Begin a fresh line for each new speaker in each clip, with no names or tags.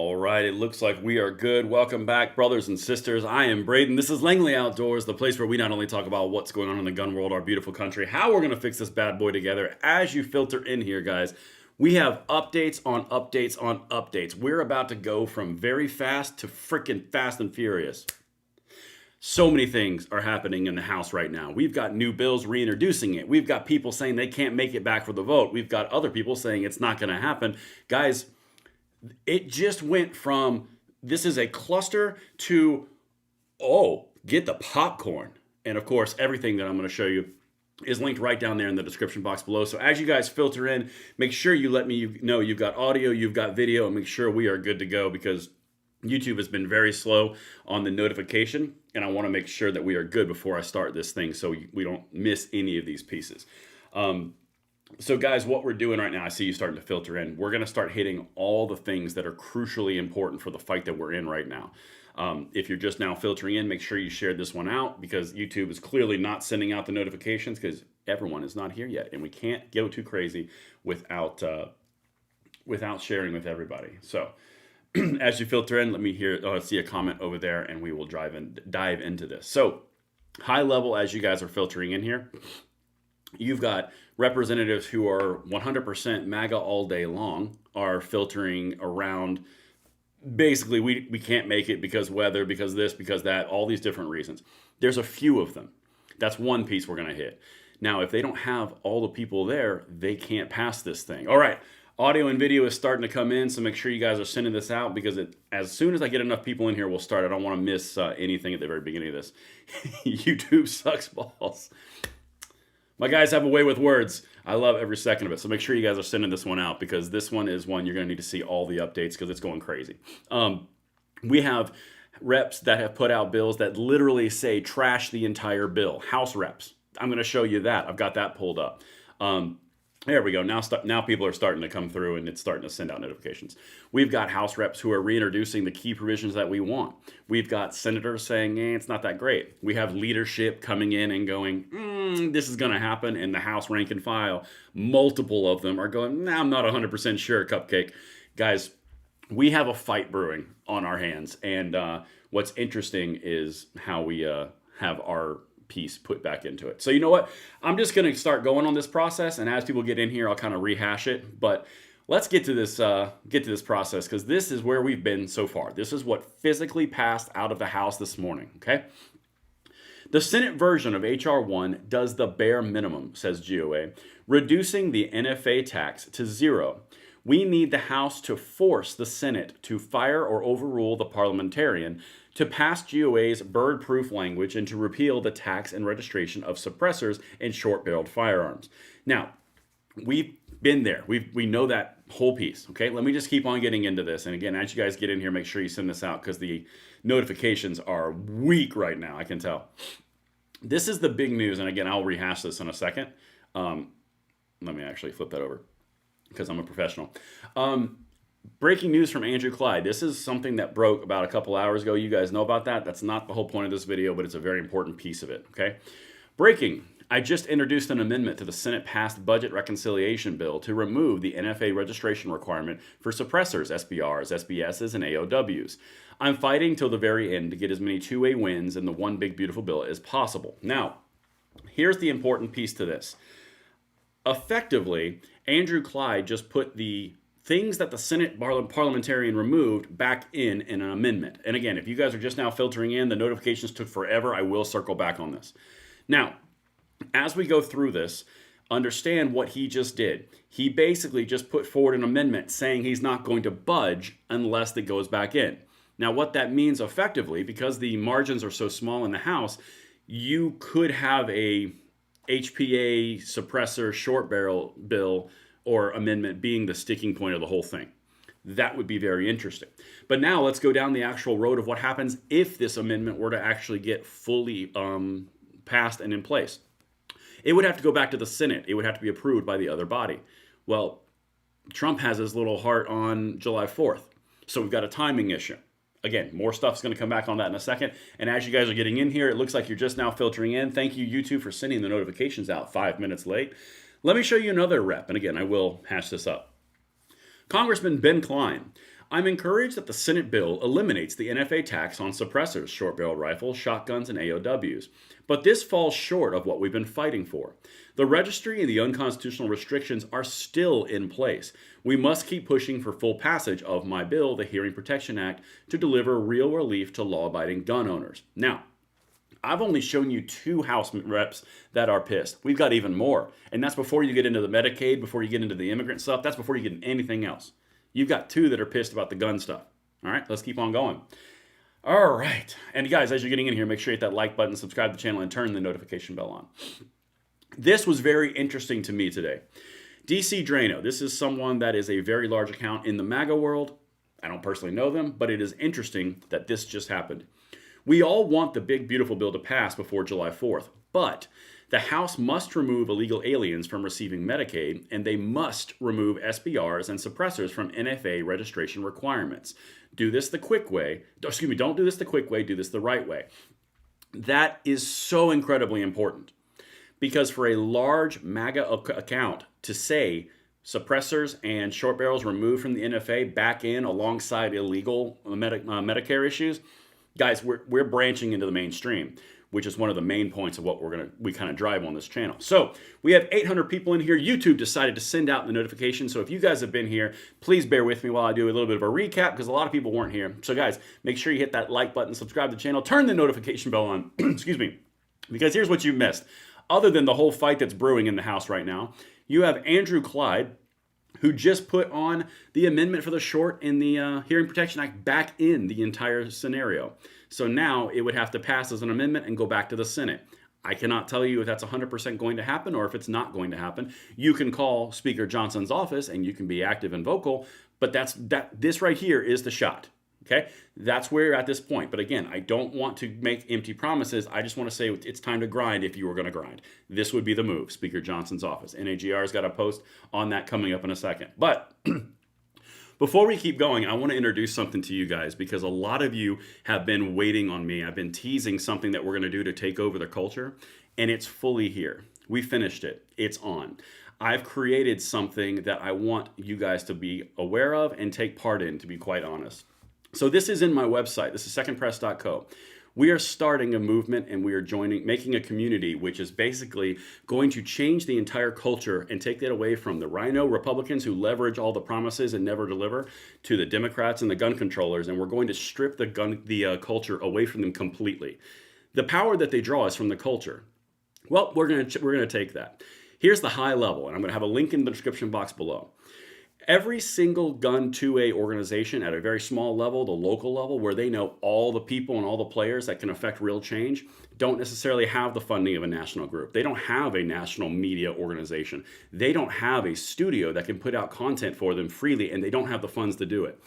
All right, it looks like we are good. Welcome back, brothers and sisters. I am Braden. This is Langley Outdoors, the place where we not only talk about what's going on in the gun world, our beautiful country, how we're going to fix this bad boy together. As you filter in here, guys, we have updates on updates on updates. We're about to go from very fast to freaking fast and furious. So many things are happening in the House right now. We've got new bills reintroducing it. We've got people saying they can't make it back for the vote. We've got other people saying it's not going to happen. Guys, it just went from this is a cluster to, oh, get the popcorn. And of course, everything that I'm going to show you is linked right down there in the description box below. So as you guys filter in, make sure you let me know you've got audio, you've got video, and make sure we are good to go because YouTube has been very slow on the notification, and I want to make sure that we are good before I start this thing so we don't miss any of these pieces. So guys, what we're doing right now, I see you starting to filter in. We're going to start hitting all the things that are crucially important for the fight that we're in right now. If you're just now filtering in, make sure you share this one out because YouTube is clearly not sending out the notifications because everyone is not here yet. And we can't go too crazy without sharing with everybody. So as you filter in, let me see a comment over there and we will dive into this. So high level, as you guys are filtering in here, you've got representatives who are 100% MAGA all day long are filtering around. Basically, we can't make it because weather, because this, because that, all these different reasons. There's a few of them. That's one piece we're going to hit. Now, if they don't have all the people there, they can't pass this thing. All right, audio and video is starting to come in, so make sure you guys are sending this out because as soon as I get enough people in here, we'll start. I don't want to miss anything at the very beginning of this. YouTube sucks balls. My guys have a way with words. I love every second of it. So make sure you guys are sending this one out because this one is one you're going to need to see all the updates because it's going crazy. We have reps that have put out bills that literally say trash the entire bill. House reps. I'm going to show you that. I've got that pulled up. There we go. Now people are starting to come through and it's starting to send out notifications. We've got House reps who are reintroducing the key provisions that we want. We've got senators saying, it's not that great. We have leadership coming in and going, this is going to happen. And the House rank and file, multiple of them are going, nah, I'm not 100% sure, Cupcake. Guys, we have a fight brewing on our hands. And what's interesting is how we have our piece put back into it. So you know what? I'm just going to start going on this process, and as people get in here, I'll kind of rehash it. But let's get to this process because this is where we've been so far. This is what physically passed out of the House this morning. Okay. The Senate version of H.R. 1 does the bare minimum, says GOA, reducing the NFA tax to zero. We need the House to force the Senate to fire or overrule the parliamentarian, to pass GOA's bird-proof language, and to repeal the tax and registration of suppressors and short-barreled firearms. Now, we've been there. We know that whole piece, okay? Let me just keep on getting into this. And again, as you guys get in here, make sure you send this out because the notifications are weak right now, I can tell. This is the big news, and again, I'll rehash this in a second. Let me actually flip that over because I'm a professional. Breaking news from Andrew Clyde. This is something that broke about a couple hours ago. You guys know about that. That's not the whole point of this video, but it's a very important piece of it, okay? Breaking. I just introduced an amendment to the Senate-passed budget reconciliation bill to remove the NFA registration requirement for suppressors, SBRs, SBSs, and AOWs. I'm fighting till the very end to get as many two-way wins in the one big beautiful bill as possible. Now, here's the important piece to this. Effectively, Andrew Clyde just put the things that the Senate parliamentarian removed back in an amendment. And again, if you guys are just now filtering in, the notifications took forever. I will circle back on this. Now, as we go through this, understand what he just did. He basically just put forward an amendment saying he's not going to budge unless it goes back in. Now, what that means effectively, because the margins are so small in the House, you could have a HPA suppressor short barrel bill or amendment being the sticking point of the whole thing. That would be very interesting. But now let's go down the actual road of what happens if this amendment were to actually get fully passed and in place. It would have to go back to the Senate. It would have to be approved by the other body. Well, Trump has his little heart on July 4th. So we've got a timing issue. Again, more stuff's going to come back on that in a second. And as you guys are getting in here, it looks like you're just now filtering in. Thank you, YouTube, for sending the notifications out 5 minutes late. Let me show you another rep. And again, I will hash this up. Congressman Ben Cline. I'm encouraged that the Senate bill eliminates the NFA tax on suppressors, short-barreled rifles, shotguns, and AOWs. But this falls short of what we've been fighting for. The registry and the unconstitutional restrictions are still in place. We must keep pushing for full passage of my bill, the Hearing Protection Act, to deliver real relief to law-abiding gun owners. Now, I've only shown you 2 House reps that are pissed. We've got even more. And that's before you get into the Medicaid, before you get into the immigrant stuff. That's before you get into anything else. You've got 2 that are pissed about the gun stuff. All right, let's keep on going. All right. And guys, as you're getting in here, make sure you hit that like button, subscribe to the channel, and turn the notification bell on. This was very interesting to me today. DC Drano. This is someone that is a very large account in the MAGA world. I don't personally know them, but it is interesting that this just happened. We all want the big, beautiful bill to pass before July 4th, but the House must remove illegal aliens from receiving Medicaid, and they must remove SBRs and suppressors from NFA registration requirements. Do this the quick way. Excuse me, don't do this the quick way, do this the right way. That is so incredibly important, because for a large MAGA account to say suppressors and short barrels removed from the NFA back in alongside illegal Medicare issues, guys, we're branching into the mainstream, which is one of the main points of what we kind of drive on this channel. So we have 800 people in here. YouTube decided to send out the notification. So if you guys have been here, please bear with me while I do a little bit of a recap, because a lot of people weren't here. So guys, make sure you hit that like button, subscribe to the channel, turn the notification bell on, excuse me, because here's what you've missed. Other than the whole fight that's brewing in the House right now, you have Andrew Clyde, who just put on the amendment for the short in the Hearing Protection Act back in the entire scenario. So now it would have to pass as an amendment and go back to the Senate. I cannot tell you if that's 100% going to happen or if it's not going to happen. You can call Speaker Johnson's office and you can be active and vocal, but this right here is the shot. Okay, that's where you're at this point. But again, I don't want to make empty promises. I just want to say it's time to grind if you were going to grind. This would be the move, Speaker Johnson's office. NAGR's got a post on that coming up in a second. But before we keep going, I want to introduce something to you guys, because a lot of you have been waiting on me. I've been teasing something that we're going to do to take over the culture, and it's fully here. We finished it. It's on. I've created something that I want you guys to be aware of and take part in, to be quite honest. So this is in my website. This is secondpress.co. We are starting a movement, and we are making a community which is basically going to change the entire culture and take that away from the rhino Republicans who leverage all the promises and never deliver to the Democrats and the gun controllers, and we're going to strip the culture away from them completely. The power that they draw is from the culture. Well, we're going to take that. Here's the high level, and I'm going to have a link in the description box below. Every single gun 2A organization at a very small level, the local level, where they know all the people and all the players that can affect real change, don't necessarily have the funding of a national group. They don't have a national media organization. They don't have a studio that can put out content for them freely, and they don't have the funds to do it.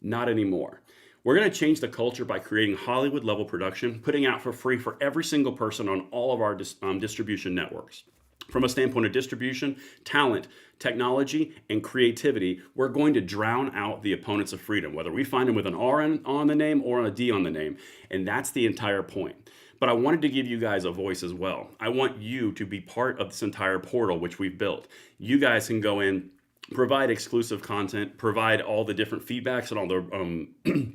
Not anymore. We're going to change the culture by creating Hollywood-level production, putting out for free for every single person on all of our distribution networks. From a standpoint of distribution, talent, technology, and creativity, we're going to drown out the opponents of freedom, whether we find them with an R on the name or a D on the name. And that's the entire point. But I wanted to give you guys a voice as well. I want you to be part of this entire portal which we've built. You guys can go in, provide exclusive content, provide all the different feedbacks and all the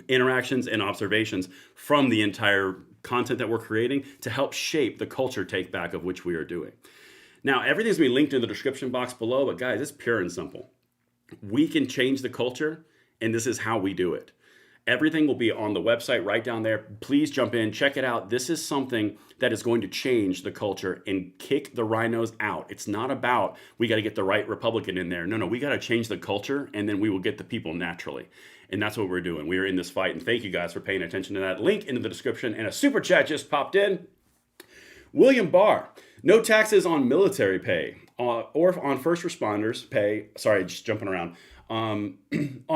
interactions and observations from the entire content that we're creating to help shape the culture take back of which we are doing. Now, everything's going to be linked in the description box below, but guys, it's pure and simple. We can change the culture, and this is how we do it. Everything will be on the website right down there. Please jump in, check it out. This is something that is going to change the culture and kick the rhinos out. It's not about we got to get the right Republican in there. No, we got to change the culture, and then we will get the people naturally. And that's what we're doing. We are in this fight, and thank you guys for paying attention to that. Link in the description, and a super chat just popped in. William Barr, no taxes on military pay or on first responders pay. Sorry, just jumping around. On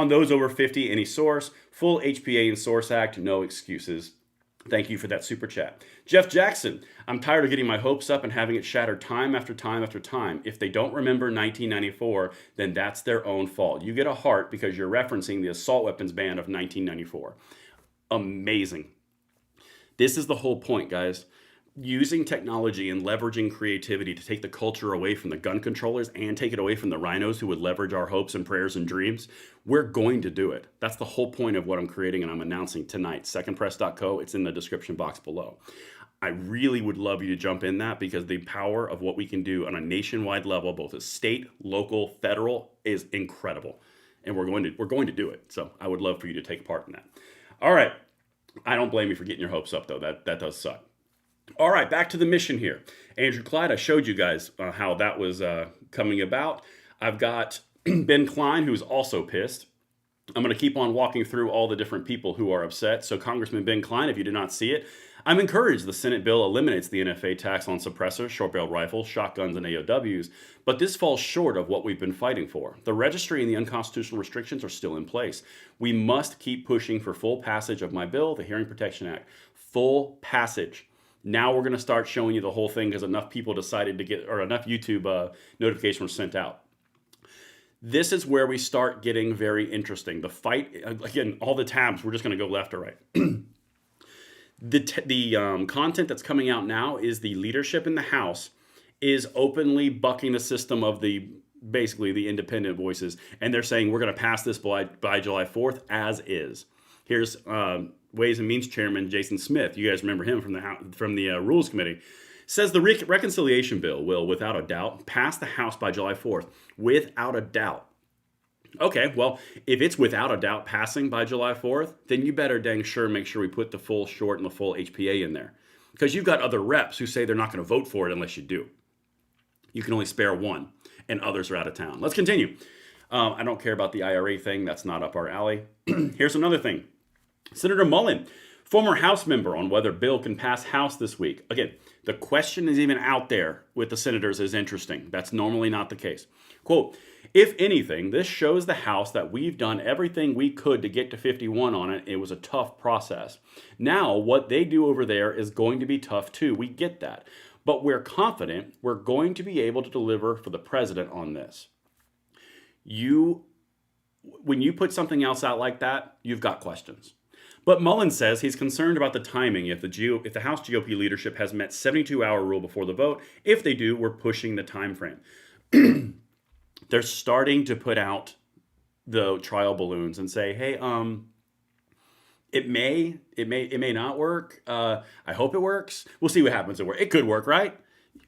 those over 50, any source, full HPA and Source Act, no excuses. Thank you for that super chat. Jeff Jackson, I'm tired of getting my hopes up and having it shattered time after time after time. If they don't remember 1994, then that's their own fault. You get a heart because you're referencing the assault weapons ban of 1994. Amazing. This is the whole point, guys. using technology and leveraging creativity to take the culture away from the gun controllers and take it away from the rhinos who would leverage our hopes and prayers and dreams, we're going to do it. That's the whole point of what I'm creating and I'm announcing tonight. Secondpress.co, it's in the description box below. I really would love you to jump in that, because the power of what we can do on a nationwide level, both as state, local, federal, is incredible. And we're going to do it. So I would love for you to take part in that. All right. I don't blame you for getting your hopes up, though. That does suck. All right, back to the mission here. Andrew Clyde, I showed you guys how that was coming about. I've got Ben Klein, who's also pissed. I'm going to keep on walking through all the different people who are upset. So Congressman Ben Klein, if you did not see it, I'm encouraged the Senate bill eliminates the NFA tax on suppressors, short-barreled rifles, shotguns, and AOWs, but this falls short of what we've been fighting for. The registry and the unconstitutional restrictions are still in place. We must keep pushing for full passage of my bill, the Hearing Protection Act. Full passage. Now we're going to start showing you the whole thing because enough people decided to get, or enough YouTube notifications were sent out. This is where we start getting very interesting. The fight, again, all the tabs, we're just going to go left or right. The content that's coming out now is the leadership in the House is openly bucking the system of basically the independent voices. And they're saying we're going to pass this by July 4th as is. Here's Ways and Means Chairman Jason Smith. You guys remember him from the Rules Committee. Says the reconciliation bill will, without a doubt, pass the House by July 4th. Without a doubt. Okay, well, if it's without a doubt passing by July 4th, then you better dang sure make sure we put the full short and the full HPA in there. Because you've got other reps who say they're not going to vote for it unless you do. You can only spare one, and others are out of town. Let's continue. I don't care about the IRA thing. That's not up our alley. Here's another thing. Senator Mullen, former House member, on whether bill can pass House this week. Again, the question is even out there with the senators is interesting. That's normally not the case. Quote, if anything, this shows the House that we've done everything we could to get to 51 on it. It was a tough process. Now, what they do over there is going to be tough too. We get that. But we're confident we're going to be able to deliver for the president on this. When you put something else out like that, you've got questions. But Mullen says he's concerned about the timing if the House GOP leadership has met 72-hour rule before the vote. If they do, we're pushing the time frame. They're starting to put out the trial balloons and say, hey, it may not work. I hope it works. We'll see what happens at work. It could work, right?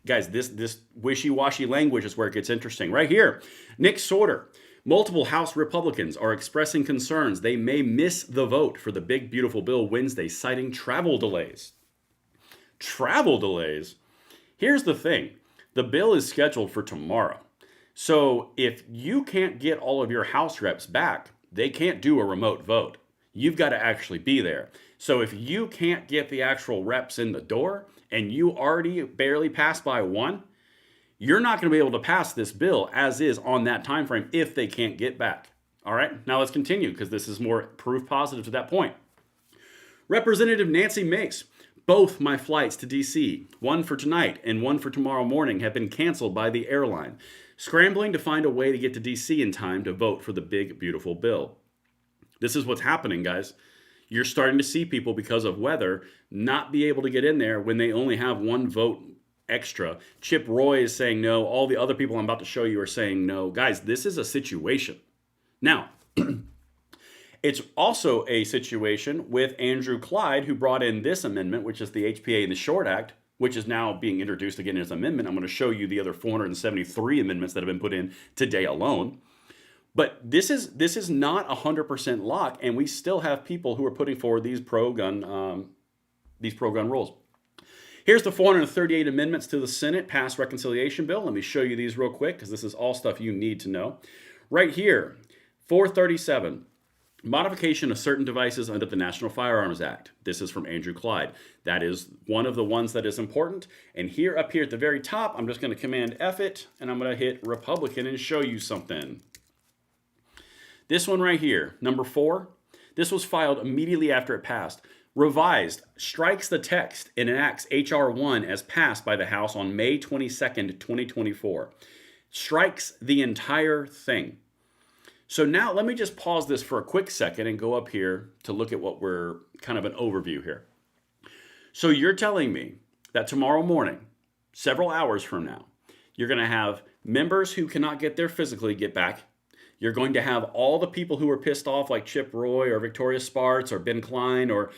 Guys, this wishy-washy language is where it gets interesting. Right here, Nick Sorter. Multiple House Republicans are expressing concerns they may miss the vote for the big, beautiful bill Wednesday, citing travel delays. Travel delays? Here's the thing. The bill is scheduled for tomorrow. So if you can't get all of your House reps back, they can't do a remote vote. You've got to actually be there. So if you can't get the actual reps in the door and you already barely passed by one, you're not going to be able to pass this bill as is on that time frame if they can't get back. All right, now let's continue because this is more proof positive to that point. Representative Nancy Mace, both my flights to D.C., one for tonight and one for tomorrow morning, have been canceled by the airline, scrambling to find a way to get to D.C. in time to vote for the big, beautiful bill. This is what's happening, guys. You're starting to see people, because of weather, not be able to get in there when they only have one vote extra. Chip Roy is saying no. All the other people I'm about to show you are saying no. Guys, this is a situation. Now, it's also a situation with Andrew Clyde, who brought in this amendment, which is the HPA and the Short Act, which is now being introduced again as an amendment. I'm going to show you the other 473 amendments that have been put in today alone. But this is not 100% lock, and we still have people who are putting forward these pro-gun rules. Here's the 438 amendments to the Senate passed reconciliation bill. Let me show you these real quick because this is all stuff you need to know. Right here, 437, modification of certain devices under the National Firearms Act. This is from Andrew Clyde. That is one of the ones that is important. And here, up here at the very top, I'm just going to Command F it, and I'm going to hit Republican and show you something. This one right here, number 4, this was filed immediately after it passed. Revised, strikes the text and enacts H.R. 1 as passed by the House on May 22nd, 2024. Strikes the entire thing. So now let me just pause this for a quick second and go up here to look at what we're kind of an overview here. So you're telling me that tomorrow morning, several hours from now, you're going to have members who cannot get there physically get back. You're going to have all the people who are pissed off, like Chip Roy or Victoria Spartz or Ben Klein or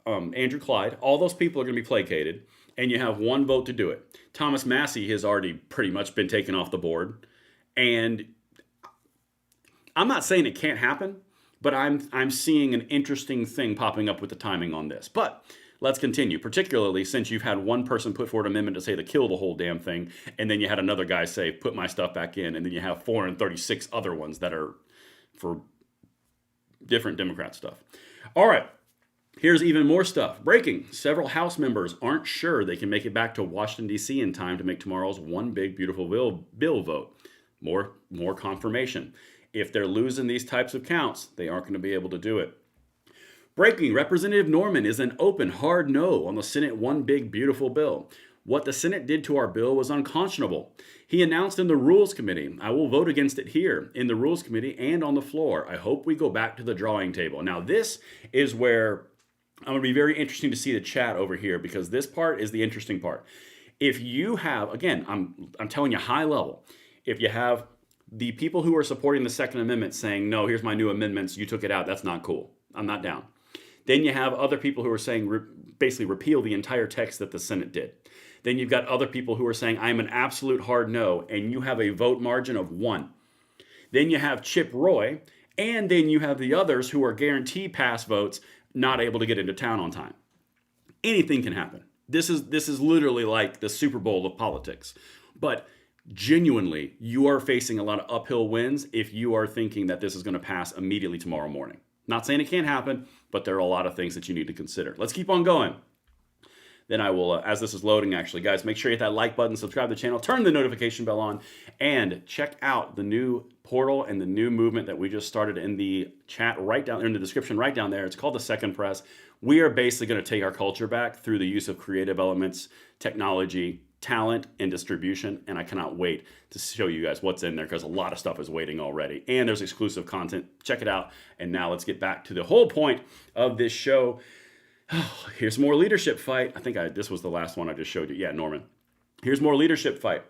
Andrew Clyde. All those people are going to be placated, and you have one vote to do it. Thomas Massey has already pretty much been taken off the board, and I'm not saying it can't happen, but I'm seeing an interesting thing popping up with the timing on this. But let's continue, particularly since you've had one person put forward an amendment to say to kill the whole damn thing, and then you had another guy say, put my stuff back in, and then you have 436 other ones that are for different Democrat stuff. All right, here's even more stuff. Breaking. Several House members aren't sure they can make it back to Washington, D.C. in time to make tomorrow's one big, beautiful bill vote. More confirmation. If they're losing these types of counts, they aren't going to be able to do it. Breaking. Representative Norman is an open, hard no on the Senate one big, beautiful bill. What the Senate did to our bill was unconscionable. He announced in the Rules Committee, I will vote against it here, in the Rules Committee and on the floor. I hope we go back to the drawing table. Now, this is where I'm going to be very interesting to see the chat over here, because this part is the interesting part. If you have, again, I'm telling you high level, if you have the people who are supporting the Second Amendment saying, no, here's my new amendments, you took it out, that's not cool, I'm not down. Then you have other people who are saying, basically repeal the entire text that the Senate did. Then you've got other people who are saying, I'm an absolute hard no, and you have a vote margin of 1. Then you have Chip Roy, and then you have the others who are guaranteed pass votes, not able to get into town on time. Anything can happen. This is literally like the Super Bowl of politics. But genuinely, you are facing a lot of uphill wins if you are thinking that this is going to pass immediately tomorrow morning. Not saying it can't happen, but there are a lot of things that you need to consider. Let's keep on going. Then I will, as this is loading actually, guys, make sure you hit that like button, subscribe to the channel, turn the notification bell on, and check out the new portal and the new movement that we just started in the chat right down in the description right down there. It's called the Second Press. We are basically going to take our culture back through the use of creative elements, technology, talent, and distribution, and I cannot wait to show you guys what's in there, because a lot of stuff is waiting already, and there's exclusive content. Check it out. And now let's get back to the whole point of this show. Here's more leadership fight. I think this was the last one I just showed you. Yeah, Norman. Here's more leadership fight.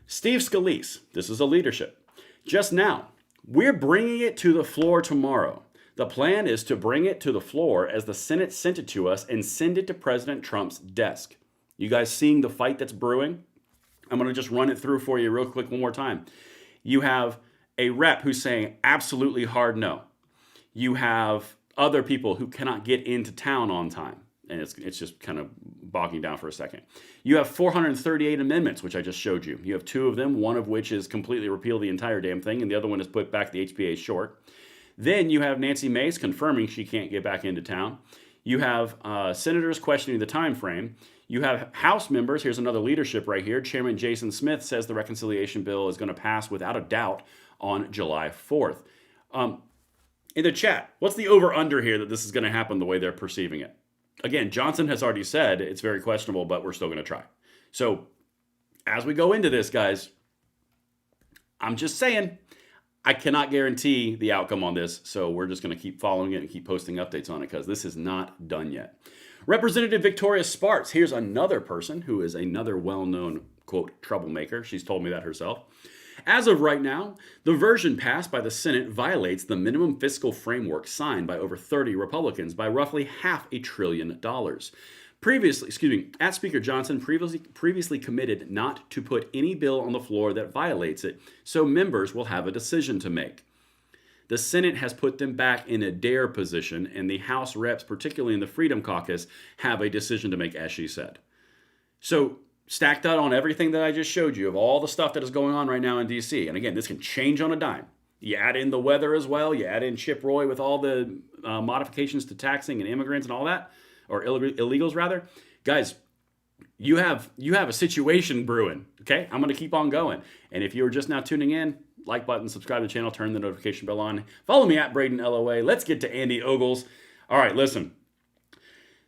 Steve Scalise, this is a leadership. Just now, we're bringing it to the floor tomorrow. The plan is to bring it to the floor as the Senate sent it to us and send it to President Trump's desk. You guys seeing the fight that's brewing? I'm going to just run it through for you real quick one more time. You have a rep who's saying absolutely hard no. You have other people who cannot get into town on time. And it's just kind of bogging down for a second. You have 438 amendments, which I just showed you. You have 2 of them, one of which is completely repeal the entire damn thing, and the other one is put back the HPA short. Then you have Nancy Mace confirming she can't get back into town. You have senators questioning the time frame. You have House members. Here's another leadership right here. Chairman Jason Smith says the reconciliation bill is going to pass without a doubt on July 4th. In the chat, what's the over-under here that this is going to happen the way they're perceiving it? Again, Johnson has already said it's very questionable, but we're still going to try. So as we go into this, guys, I'm just saying, I cannot guarantee the outcome on this, so we're just going to keep following it and keep posting updates on it, because this is not done yet. Representative Victoria Spartz, here's another person who is another well-known, quote, troublemaker. She's told me that herself. As of right now, the version passed by the Senate violates the minimum fiscal framework signed by over 30 Republicans by roughly $500 billion. At Speaker Johnson previously committed not to put any bill on the floor that violates it, so members will have a decision to make. The Senate has put them back in a dare position, and the House reps, particularly in the Freedom Caucus, have a decision to make, as she said. So stack that on everything that I just showed you of all the stuff that is going on right now in D.C. And again, this can change on a dime. You add in the weather as well. You add in Chip Roy with all the modifications to taxing and immigrants and all that, or illegals rather. Guys, you have a situation brewing, okay? I'm going to keep on going. And if you were just now tuning in, like button, subscribe to the channel, turn the notification bell on. Follow me at Braden LOA. Let's get to Andy Ogles. All right, listen.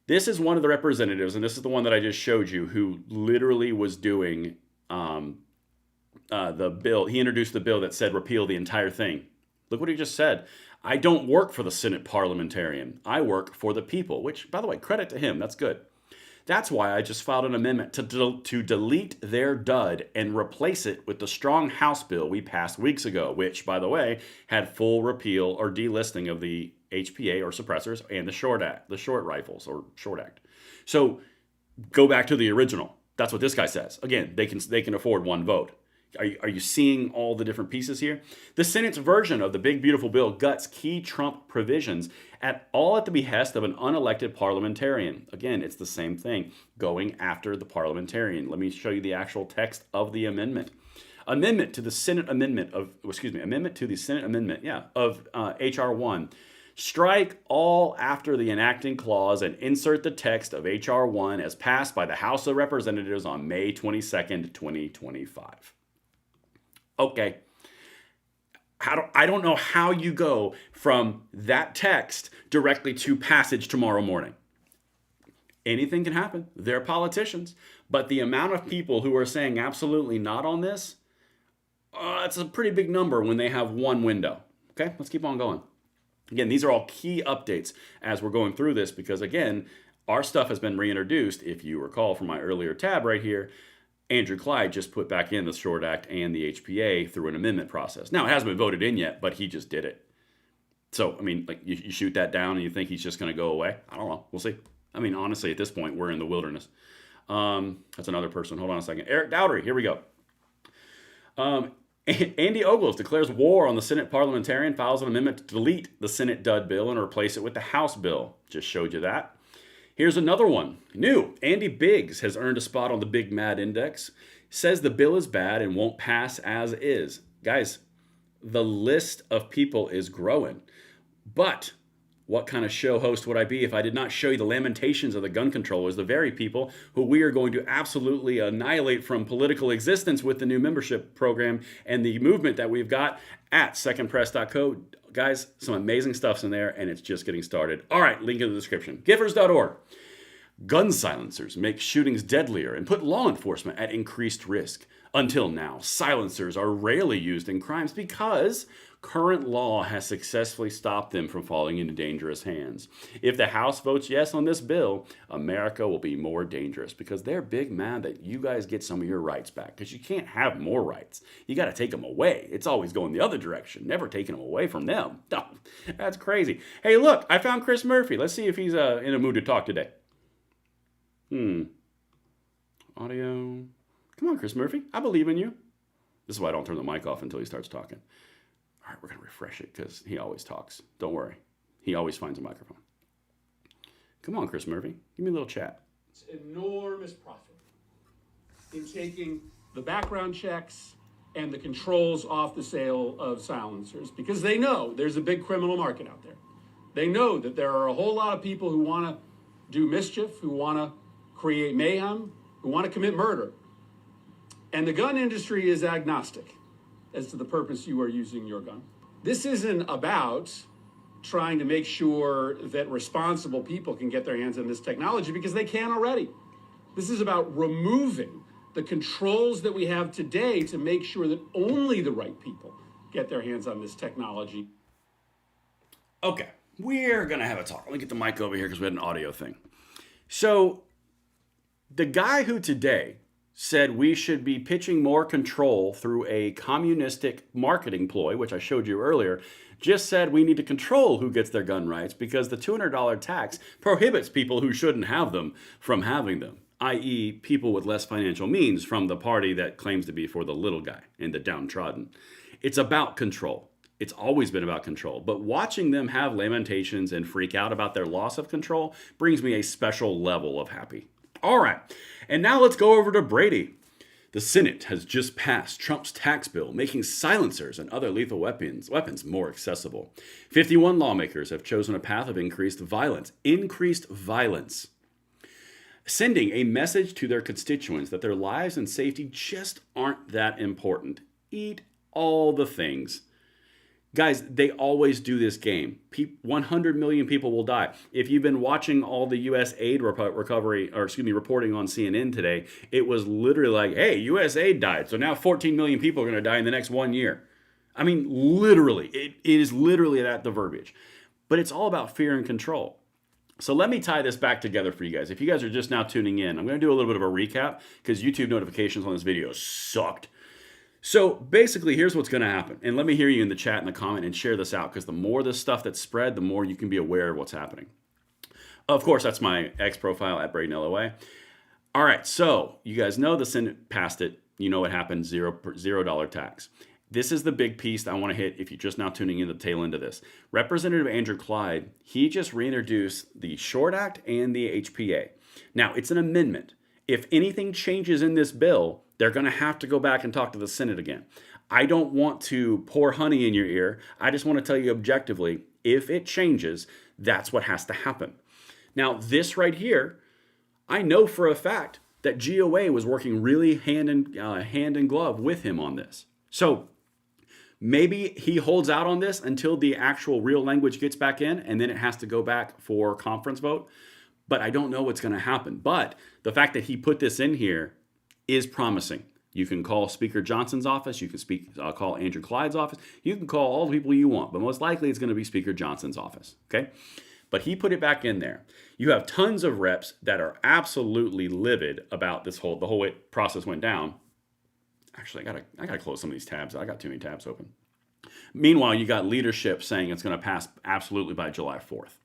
This is one of the representatives, and this is the one that I just showed you, who literally was doing the bill. He introduced the bill that said repeal the entire thing. Look what he just said. I don't work for the Senate parliamentarian. I work for the people, which, by the way, credit to him. That's good. That's why I just filed an amendment to delete their dud and replace it with the strong House bill we passed weeks ago, which, by the way, had full repeal or delisting of the HPA or suppressors and the short rifles or short act. So go back to the original. That's what this guy says. Again, they can afford one vote. Are you seeing all the different pieces here? The Senate's version of the big beautiful bill guts key Trump provisions at the behest of an unelected parliamentarian. Again, it's the same thing, going after the parliamentarian. Let me show you the actual text of the amendment. Amendment to the Senate amendment of HR 1. Strike all after the enacting clause and insert the text of HR 1 as passed by the House of Representatives on May 22nd, 2025. Okay. I don't know how you go from that text directly to passage tomorrow morning. Anything can happen. They're politicians. But the amount of people who are saying absolutely not on this, it's a pretty big number when they have one window. Okay, let's keep on going. Again, these are all key updates as we're going through this because, again, our stuff has been reintroduced. If you recall from my earlier tab right here, Andrew Clyde just put back in the Short Act and the HPA through an amendment process. Now, it hasn't been voted in yet, but he just did it. So, I mean, like you shoot that down and you think he's just going to go away? I don't know. We'll see. I mean, honestly, at this point, we're in the wilderness. That's another person. Hold on a second. Eric Dowdery. Here we go. Andy Ogles declares war on the Senate parliamentarian, files an amendment to delete the Senate dud bill and replace it with the House bill. Just showed you that. Here's another one. New. Andy Biggs has earned a spot on the Big Mad Index. Says the bill is bad and won't pass as is. Guys, the list of people is growing. But what kind of show host would I be if I did not show you the lamentations of the gun controllers, the very people who we are going to absolutely annihilate from political existence with the new membership program and the movement that we've got at secondpress.co. Guys, some amazing stuff's in there, and it's just getting started. All right, link in the description. Givers.org. Gun silencers make shootings deadlier and put law enforcement at increased risk. Until now, silencers are rarely used in crimes because current law has successfully stopped them from falling into dangerous hands. If the House votes yes on this bill, America will be more dangerous because they're big mad that you guys get some of your rights back because you can't have more rights. You got to take them away. It's always going the other direction, never taking them away from them. That's crazy. Hey, look, I found Chris Murphy. Let's see if he's in a mood to talk today. Audio. Come on, Chris Murphy. I believe in you. This is why I don't turn the mic off until he starts talking. All right, we're going to refresh it because he always talks. Don't worry. He always finds a microphone. Come on, Chris Murphy. Give me a little chat.
It's enormous profit in taking the background checks and the controls off the sale of silencers because they know there's a big criminal market out there. They know that there are a whole lot of people who want to do mischief, who want to create mayhem, who want to commit murder. And the gun industry is agnostic as to the purpose you are using your gun. This isn't about trying to make sure that responsible people can get their hands on this technology because they can already. This is about removing the controls that we have today to make sure that only the right people get their hands on this technology.
Okay, we're going to have a talk. Let me get the mic over here because we had an audio thing. So the guy who today said we should be pitching more control through a communistic marketing ploy, which I showed you earlier, just said we need to control who gets their gun rights because the $200 tax prohibits people who shouldn't have them from having them, i.e. people with less financial means from the party that claims to be for the little guy and the downtrodden. It's about control. It's always been about control, but watching them have lamentations and freak out about their loss of control brings me a special level of happy. All right, and now let's go over to Brady. The Senate has just passed Trump's tax bill, making silencers and other lethal weapons more accessible. 51 lawmakers have chosen a path of increased violence, sending a message to their constituents that their lives and safety just aren't that important. Eat all the things. Guys, they always do this game. 100 million people will die. If you've been watching all the U.S. aid reporting on CNN today, it was literally like, hey, U.S. aid died, so now 14 million people are going to die in the next 1 year. I mean, literally, it is literally that the verbiage. But it's all about fear and control. So let me tie this back together for you guys. If you guys are just now tuning in, I'm going to do a little bit of a recap because YouTube notifications on this video sucked. So basically, here's what's going to happen. And let me hear you in the chat and the comment and share this out, because the more this stuff that's spread, the more you can be aware of what's happening. Of course, that's my X profile at Braden LOA. All right, so you guys know the Senate passed it. You know what happened, $0 tax. This is the big piece that I want to hit if you're just now tuning in the tail end of this. Representative Andrew Clyde, he just reintroduced the Short Act and the HPA. Now, it's an amendment. If anything changes in this bill, they're going to have to go back and talk to the Senate again. I don't want to pour honey in your ear. I just want to tell you objectively, if it changes, that's what has to happen. Now, this right here, I know for a fact that GOA was working really hand in glove with him on this. So maybe he holds out on this until the actual real language gets back in, and then it has to go back for conference vote. But I don't know what's going to happen. But the fact that he put this in here is promising. You can call Speaker Johnson's office. You can call Andrew Clyde's office. You can call all the people you want, but most likely it's going to be Speaker Johnson's office. Okay, but he put it back in there. You have tons of reps that are absolutely livid about the whole way process went down. Actually, I gotta close some of these tabs. I got too many tabs open. Meanwhile, you got leadership saying it's going to pass absolutely by July 4th.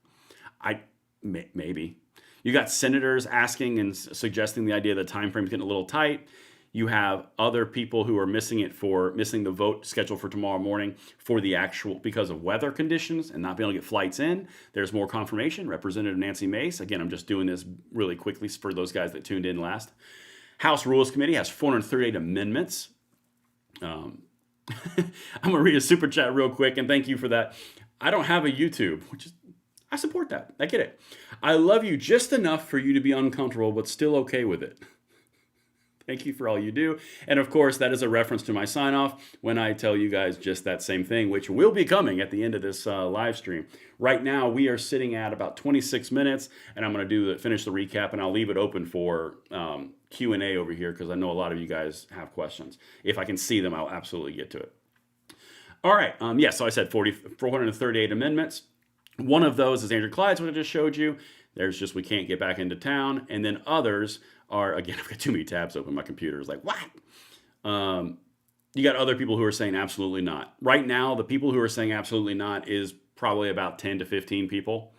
Maybe. You got senators asking and suggesting the idea that time frame is getting a little tight. You have other people who are missing the vote scheduled for tomorrow morning for the actual, because of weather conditions and not being able to get flights in. There's more confirmation. Representative Nancy Mace, again, I'm just doing this really quickly for those guys that tuned in last. House Rules Committee has 438 amendments. I'm going to read a super chat real quick, and thank you for that. I don't have a YouTube, which is, I support that. I get it. I love you just enough for you to be uncomfortable, but still okay with it. Thank you for all you do. And of course, that is a reference to my sign off when I tell you guys just that same thing, which will be coming at the end of this live stream. Right now, we are sitting at about 26 minutes, and I'm going to finish the recap, and I'll leave it open for Q&A over here because I know a lot of you guys have questions. If I can see them, I'll absolutely get to it. All right. So I said 438 amendments. One of those is Andrew Clyde's, what I just showed you. There's just we can't get back into town. And then others are, again, I've got too many tabs open. My computer is like, what? You got other people who are saying absolutely not. Right now, the people who are saying absolutely not is probably about 10 to 15 people.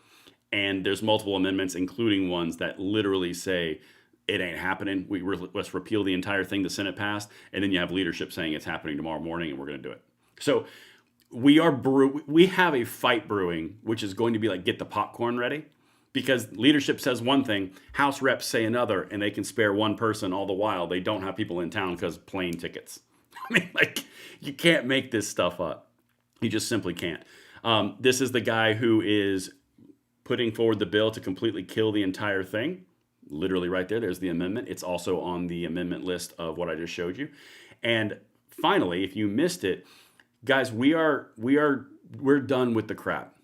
And there's multiple amendments, including ones that literally say it ain't happening. Let's repeal the entire thing the Senate passed. And then you have leadership saying it's happening tomorrow morning and we're going to do it. So we have a fight brewing, which is going to be like, get the popcorn ready. Because leadership says one thing, House reps say another, and they can spare one person all the while they don't have people in town because plane tickets. I mean, like, you can't make this stuff up. You just simply can't. This is the guy who is putting forward the bill to completely kill the entire thing. Literally right there, there's the amendment. It's also on the amendment list of what I just showed you. And finally, if you missed it, guys, we're done with the crap.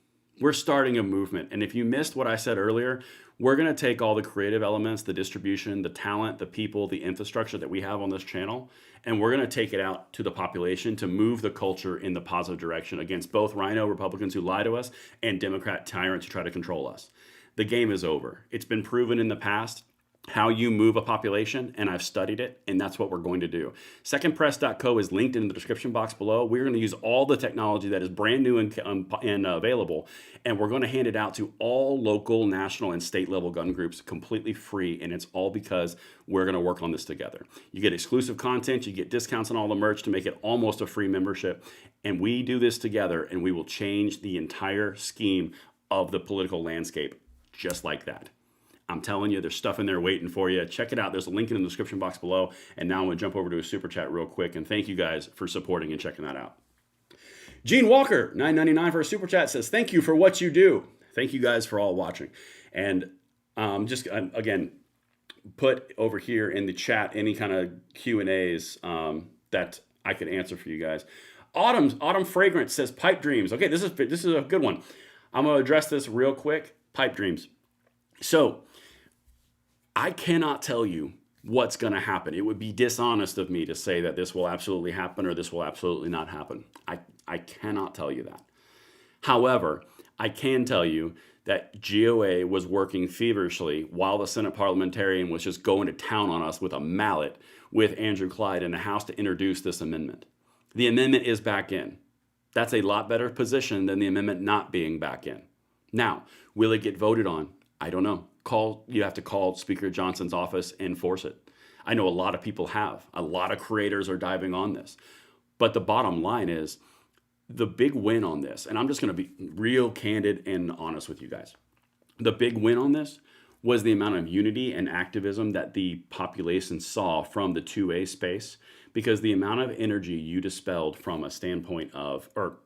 We're starting a movement. And if you missed what I said earlier, we're going to take all the creative elements, the distribution, the talent, the people, the infrastructure that we have on this channel, and we're going to take it out to the population to move the culture in the positive direction against both Rhino Republicans who lie to us and Democrat tyrants who try to control us. The game is over. It's been proven in the past how you move a population, and I've studied it, and that's what we're going to do. Secondpress.co is linked in the description box below. We're going to use all the technology that is brand new and available, and we're going to hand it out to all local, national, and state level gun groups completely free, and it's all because we're going to work on this together. You get exclusive content, you get discounts on all the merch to make it almost a free membership, and we do this together, and we will change the entire scheme of the political landscape just like that. I'm telling you, there's stuff in there waiting for you. Check it out. There's a link in the description box below. And now I'm going to jump over to a super chat real quick. And thank you guys for supporting and checking that out. Gene Walker, $9.99 for a super chat, says, thank you for what you do. Thank you guys for all watching. And again, put over here in the chat any kind of Q&As that I could answer for you guys. Autumn Fragrance says, pipe dreams. Okay, this is a good one. I'm going to address this real quick. Pipe dreams. So I cannot tell you what's going to happen. It would be dishonest of me to say that this will absolutely happen or this will absolutely not happen. I cannot tell you that. However, I can tell you that GOA was working feverishly while the Senate parliamentarian was just going to town on us with a mallet with Andrew Clyde in the House to introduce this amendment. The amendment is back in. That's a lot better position than the amendment not being back in. Now, will it get voted on? I don't know. You have to call Speaker Johnson's office and force it. I know a lot of people have. A lot of creators are diving on this. But the bottom line is the big win on this, and I'm just going to be real candid and honest with you guys. The big win on this was the amount of unity and activism that the population saw from the 2A space, because the amount of energy you dispelled from a standpoint of, or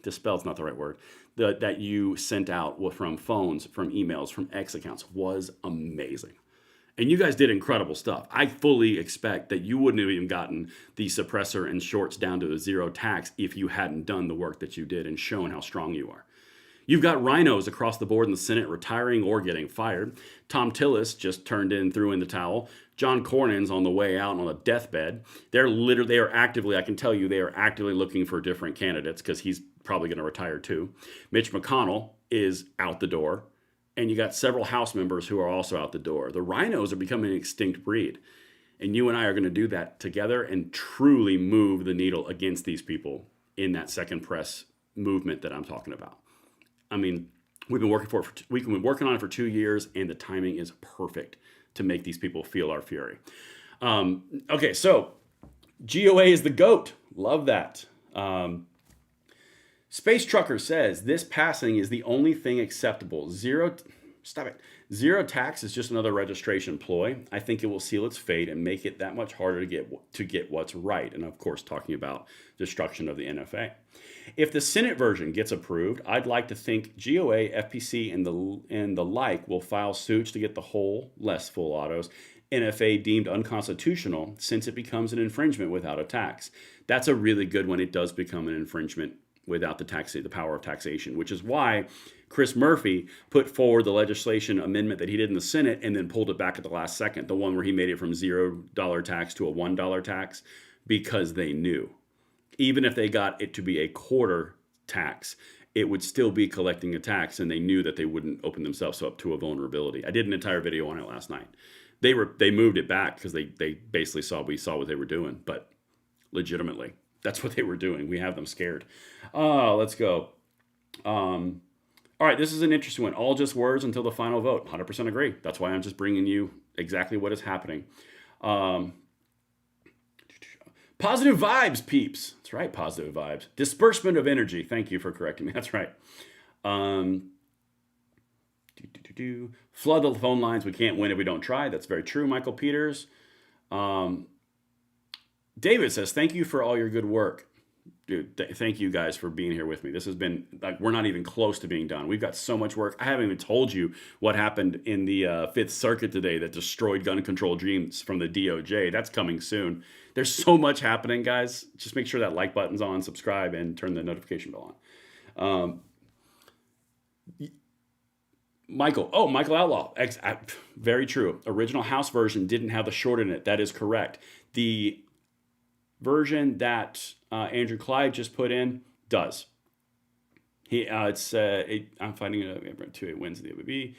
dispelled's not the right word, that you sent out from phones, from emails, from X accounts was amazing. And you guys did incredible stuff. I fully expect that you wouldn't have even gotten the suppressor and shorts down to a 0 tax if you hadn't done the work that you did and shown how strong you are. You've got rhinos across the board in the Senate retiring or getting fired. Tom Tillis just threw in the towel. John Cornyn's on the way out on a deathbed. They are actively, I can tell you, they are actively looking for different candidates because he's probably going to retire too. Mitch McConnell is out the door. And you got several House members who are also out the door. The rhinos are becoming an extinct breed. And you and I are going to do that together and truly move the needle against these people in that second press movement that I'm talking about. I mean, we've been working on it for 2 years, and the timing is perfect to make these people feel our fury. Okay, so GOA is the GOAT. Love that. Space Trucker says, this passing is the only thing acceptable. Zero tax is just another registration ploy. I think it will seal its fate and make it that much harder to get what's right. And of course, talking about destruction of the NFA. If the Senate version gets approved, I'd like to think GOA, FPC, and the like will file suits to get the whole, less full autos, NFA deemed unconstitutional, since it becomes an infringement without a tax. That's a really good one. It does become an infringement without the power of taxation, which is why Chris Murphy put forward the legislation amendment that he did in the Senate and then pulled it back at the last second, the one where he made it from $0 tax to a $1 tax, because they knew even if they got it to be a quarter tax, it would still be collecting a tax, and they knew that they wouldn't open themselves up to a vulnerability. I did an entire video on it last night. They moved it back because they basically we saw what they were doing, but legitimately, that's what they were doing. We have them scared. Let's go. All right, this is an interesting one. All just words until the final vote. 100% agree. That's why I'm just bringing you exactly what is happening. Positive vibes, peeps. That's right, positive vibes. Disbursement of energy. Thank you for correcting me. That's right. Flood the phone lines. We can't win if we don't try. That's very true, Michael Peters. David says, thank you for all your good work. Dude, thank you guys for being here with me. This has been, we're not even close to being done. We've got so much work. I haven't even told you what happened in the Fifth Circuit today that destroyed gun control dreams from the DOJ. That's coming soon. There's so much happening, guys. Just make sure that like button's on, subscribe, and turn the notification bell on. Michael Outlaw. Very true. Original House version didn't have the short in it. That is correct. The version that Andrew Clyde just put in does. I'm finding it 2-8 wins the OBB.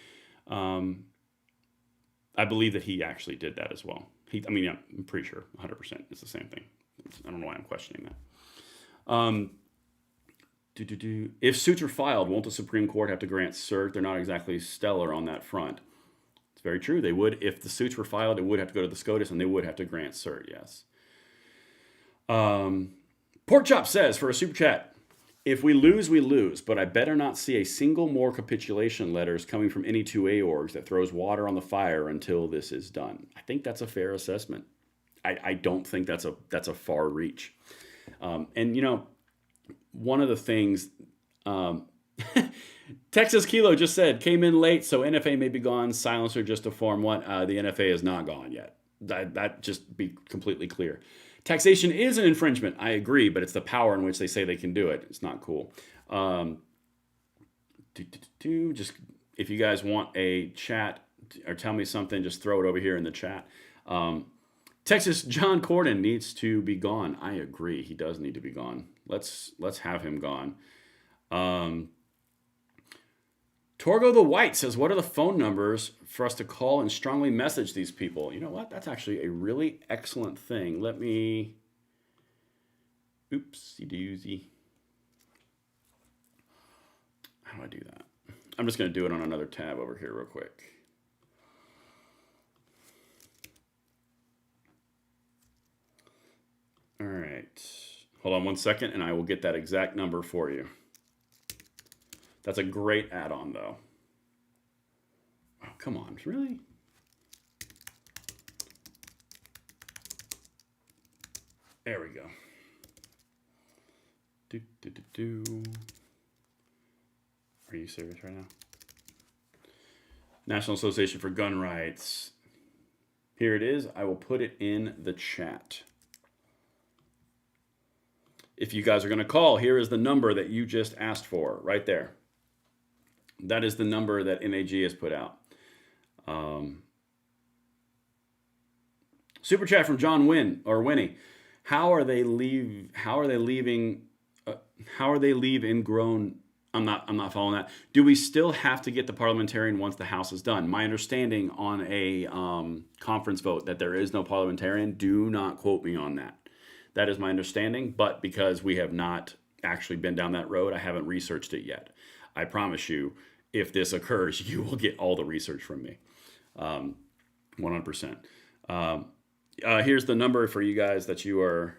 I believe that he actually did that as well. I'm pretty sure 100% it's the same thing. I don't know why I'm questioning that. If suits are filed, won't the Supreme Court have to grant cert? They're not exactly stellar on that front. It's very true. They would, if the suits were filed, it would have to go to the SCOTUS, and they would have to grant cert, yes. Pork Chop says, for a super chat, if we lose, we lose, but I better not see a single more capitulation letters coming from any 2A orgs that throws water on the fire until this is done. I think that's a fair assessment. I don't think that's a far reach. And you know, one of the things, Texas Kilo just said, came in late, so NFA may be gone. Silencer just to form what? The NFA is not gone yet. That just be completely clear. Taxation is an infringement. I agree, but it's the power in which they say they can do it. It's not cool. Just if you guys want a chat or tell me something, just throw it over here in the chat. Texas John Cornyn needs to be gone. I agree. He does need to be gone. Let's have him gone. Torgo the White says, what are the phone numbers for us to call and strongly message these people? You know what? That's actually a really excellent thing. Let me, oopsie doozy. How do I do that? I'm just going to do it on another tab over here real quick. All right. Hold on one second and I will get that exact number for you. That's a great add-on though. Oh, come on, really? There we go. Are you serious right now? National Association for Gun Rights. Here it is. I will put it in the chat. If you guys are going to call, here is the number that you just asked for right there. That is the number that NAG has put out. Super chat from John Winnie. How are they leaving ingrown? I'm not following that. Do we still have to get the parliamentarian once the House is done? My understanding on a conference vote that there is no parliamentarian. Do not quote me on that. That is my understanding, but because we have not actually been down that road, I haven't researched it yet. I promise you, if this occurs, you will get all the research from me. 100%. Here's the number for you guys that you are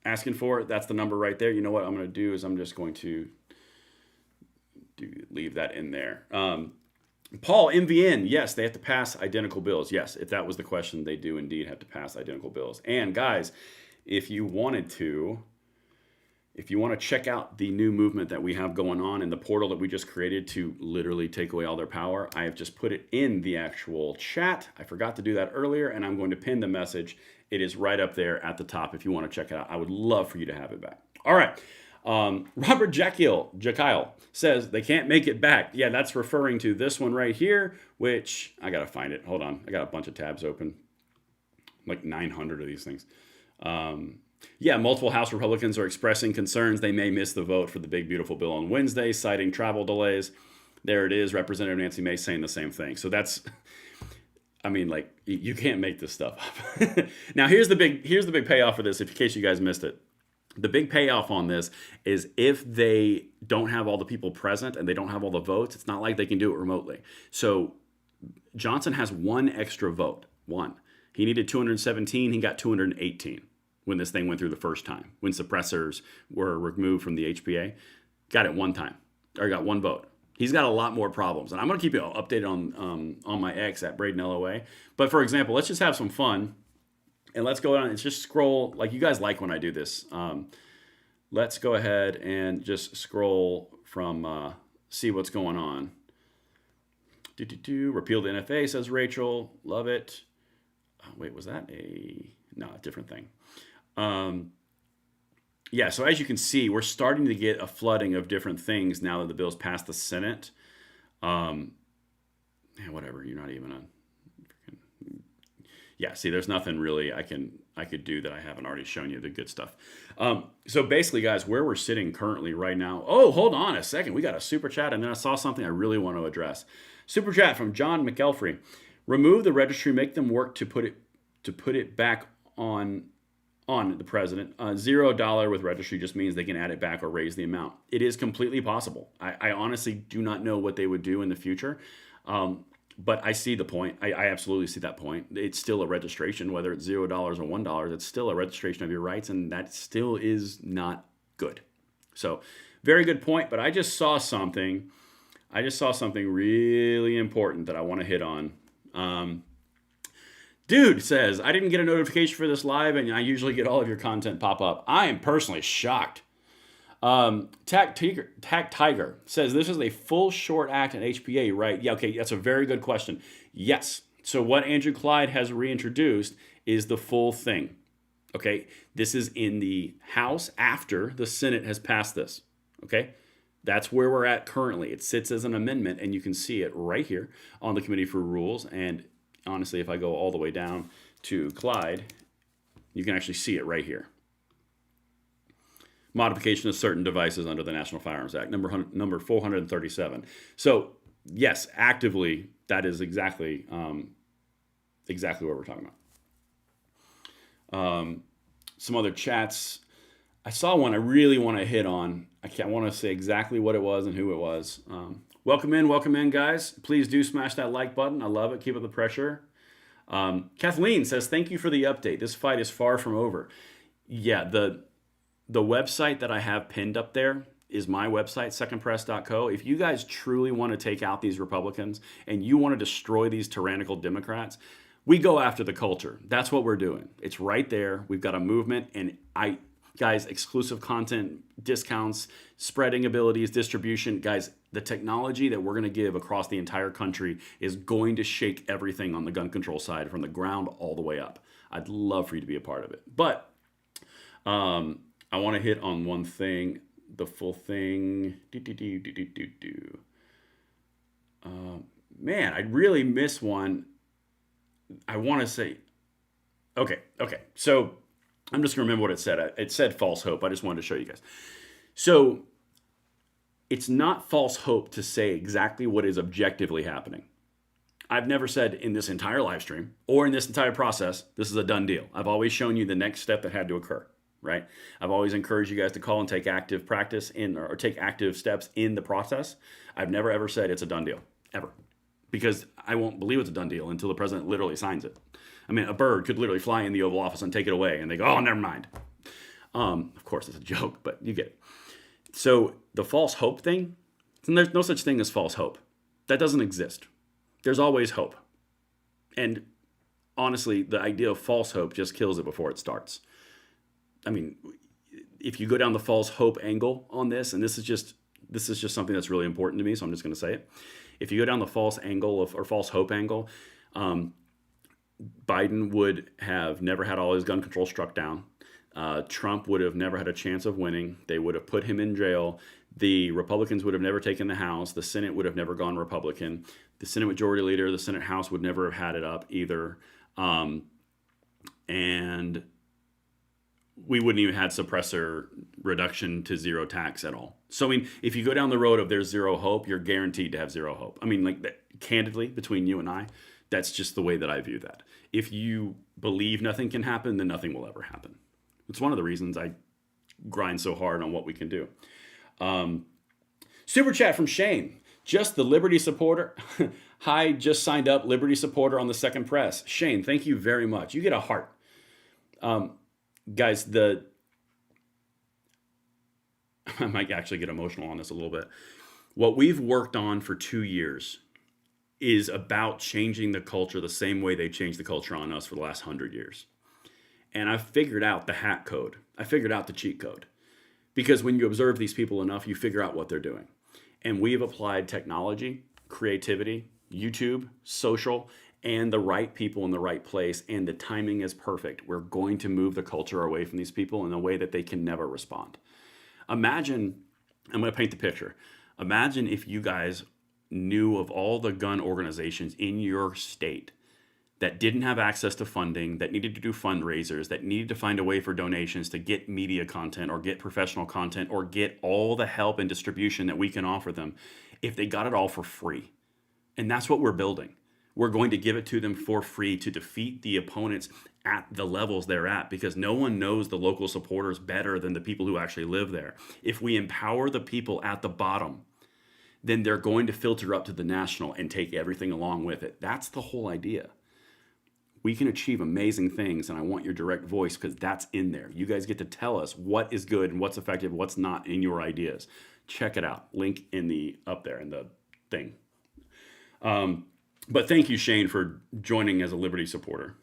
asking for. That's the number right there. You know what I'm going to do is I'm just going to leave that in there. Paul, MVN, yes, they have to pass identical bills. Yes, if that was the question, they do indeed have to pass identical bills. And guys, if you want to check out the new movement that we have going on in the portal that we just created to literally take away all their power, I have just put it in the actual chat. I forgot to do that earlier, and I'm going to pin the message. It is right up there at the top if you want to check it out. I would love for you to have it back. All right. Robert Jekyll says they can't make it back. Yeah, that's referring to this one right here, which I got to find it. Hold on. I got a bunch of tabs open, like 900 of these things. Yeah, multiple House Republicans are expressing concerns they may miss the vote for the big, beautiful bill on Wednesday, citing travel delays. There it is. Representative Nancy Mace saying the same thing. So that's, I mean, like, you can't make this stuff up. Now, here's the big payoff for this, in case you guys missed it. The big payoff on this is if they don't have all the people present and they don't have all the votes, it's not like they can do it remotely. So Johnson has one extra vote. One. He needed 217. He got 218 when this thing went through the first time, when suppressors were removed from the HPA. Got it one time, or got one vote. He's got a lot more problems. And I'm going to keep you updated on my X at Braden LOA. But for example, let's just have some fun. And let's go on and just scroll, like you guys like when I do this. Let's go ahead and just scroll from see what's going on. Repeal the NFA, says Rachel. Love it. Oh, wait, was that a different thing? Yeah, so as you can see, we're starting to get a flooding of different things now that the bill's passed the Senate. Whatever, you're not even on. Yeah, see, there's nothing really I could do that I haven't already shown you, the good stuff. So basically, guys, where we're sitting currently right now. Oh, hold on a second. We got a super chat, and then I saw something I really want to address. Super chat from John McElfrey. Remove the registry, make them work to put it back on the president. $0 with registry just means they can add it back or raise the amount. It is completely possible. I honestly do not know what they would do in the future. But I see the point. I absolutely see that point. It's still a registration, whether it's $0 or $1. It's still a registration of your rights, and that still is not good. So, very good point. But I just saw something. Really important that I want to hit on. Dude says, I didn't get a notification for this live, and I usually get all of your content pop up. I am personally shocked. Tack Tiger says, this is a full short act in HPA, right? Yeah, okay, that's a very good question. Yes. So what Andrew Clyde has reintroduced is the full thing. Okay, this is in the House after the Senate has passed this. Okay, that's where we're at currently. It sits as an amendment, and you can see it right here on the Committee for Rules. And honestly, if I go all the way down to Clyde, you can actually see it right here. Modification of certain devices under the National Firearms Act, number 437. So yes, actively, that is exactly exactly what we're talking about. Some other chats. I saw one I really want to hit on. I want to say exactly what it was and who it was. Welcome in, guys. Please do smash that like button. I love it. Keep up the pressure. Kathleen says, thank you for the update. This fight is far from over. Yeah, the website that I have pinned up there is my website, secondpress.co. If you guys truly want to take out these Republicans and you want to destroy these tyrannical Democrats, we go after the culture. That's what we're doing. It's right there. We've got a movement, and guys, exclusive content, discounts, spreading abilities, distribution. Guys, the technology that we're going to give across the entire country is going to shake everything on the gun control side from the ground all the way up. I'd love for you to be a part of it. But I want to hit on one thing, the full thing. Man, I really miss one. I want to say, okay. So I'm just going to remember what it said. It said false hope. I just wanted to show you guys. So it's not false hope to say exactly what is objectively happening. I've never said in this entire live stream or in this entire process, this is a done deal. I've always shown you the next step that had to occur, right? I've always encouraged you guys to call and take active practice in, or take active steps in the process. I've never ever said it's a done deal, ever. Because I won't believe it's a done deal until the president literally signs it. I mean, a bird could literally fly in the Oval Office and take it away, and they go, oh, never mind. Of course, it's a joke, but you get it. So the false hope thing, there's no such thing as false hope. That doesn't exist. There's always hope. And honestly, the idea of false hope just kills it before it starts. I mean, if you go down the false hope angle on this, and this is just something that's really important to me, so I'm just going to say it. If you go down the false angle or false hope angle, Biden would have never had all his gun control struck down. Trump would have never had a chance of winning. They would have put him in jail. The Republicans would have never taken the House. The Senate would have never gone Republican. The Senate Majority Leader, the Senate House would never have had it up either. And we wouldn't even had suppressor reduction to zero tax at all. So, I mean, if you go down the road of there's zero hope, you're guaranteed to have zero hope. I mean, like, candidly, between you and I, that's just the way that I view that. If you believe nothing can happen, then nothing will ever happen. It's one of the reasons I grind so hard on what we can do. Super chat from Shane. Just the Liberty supporter. Hi, just signed up Liberty supporter on the Second Press. Shane, thank you very much. You get a heart. Guys, I might actually get emotional on this a little bit. What we've worked on for 2 years is about changing the culture the same way they changed the culture on us for the last 100 years. And I figured out the hack code. I figured out the cheat code. Because when you observe these people enough, you figure out what they're doing. And we've applied technology, creativity, YouTube, social, and the right people in the right place, and the timing is perfect. We're going to move the culture away from these people in a way that they can never respond. Imagine, I'm going to paint the picture. Imagine if you guys knew of all the gun organizations in your state that didn't have access to funding, that needed to do fundraisers, that needed to find a way for donations to get media content or get professional content or get all the help and distribution that we can offer them, if they got it all for free. And that's what we're building. We're going to give it to them for free to defeat the opponents at the levels they're at, because no one knows the local supporters better than the people who actually live there. If we empower the people at the bottom, then they're going to filter up to the national and take everything along with it. That's the whole idea. We can achieve amazing things, and I want your direct voice because that's in there. You guys get to tell us what is good and what's effective, what's not in your ideas. Check it out. Link up there in the thing. But thank you, Shane, for joining as a Liberty supporter.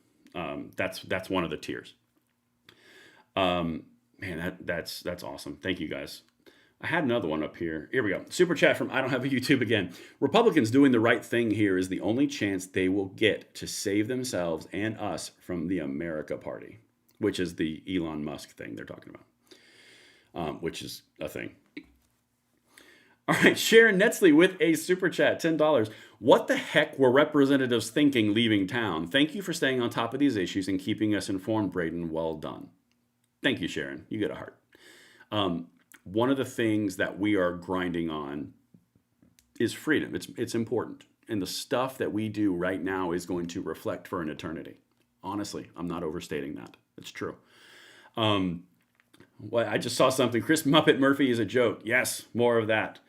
That's one of the tiers. Man, that's awesome. Thank you, guys. I had another one up here. Here we go. Super chat from I Don't Have a YouTube again. Republicans doing the right thing here is the only chance they will get to save themselves and us from the America Party, which is the Elon Musk thing they're talking about, which is a thing. All right, Sharon Netzley with a super chat, $10. What the heck were representatives thinking leaving town? Thank you for staying on top of these issues and keeping us informed, Braden. Well done. Thank you, Sharon. You get a heart. One of the things that we are grinding on is freedom. It's important. And the stuff that we do right now is going to reflect for an eternity. Honestly, I'm not overstating that. It's true. Well, I just saw something. Chris Muppet Murphy is a joke. Yes, more of that.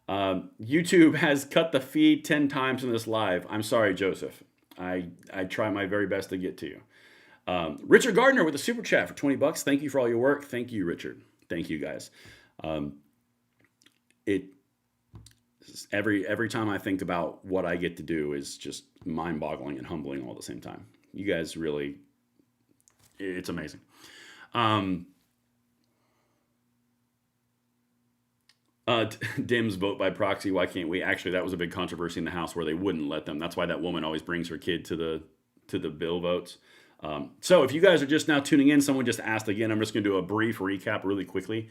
YouTube has cut the feed 10 times in this live. I'm sorry, Joseph. I try my very best to get to you. Richard Gardner with a super chat for 20 bucks. Thank you for all your work. Thank you, Richard. Thank you, guys. Every time I think about what I get to do is just mind-boggling and humbling all at the same time. You guys really, it's amazing. Dim's vote by proxy. Why can't we? Actually, that was a big controversy in the House where they wouldn't let them. That's why that woman always brings her kid to the bill votes. So if you guys are just now tuning in, someone just asked again. I'm just going to do a brief recap really quickly.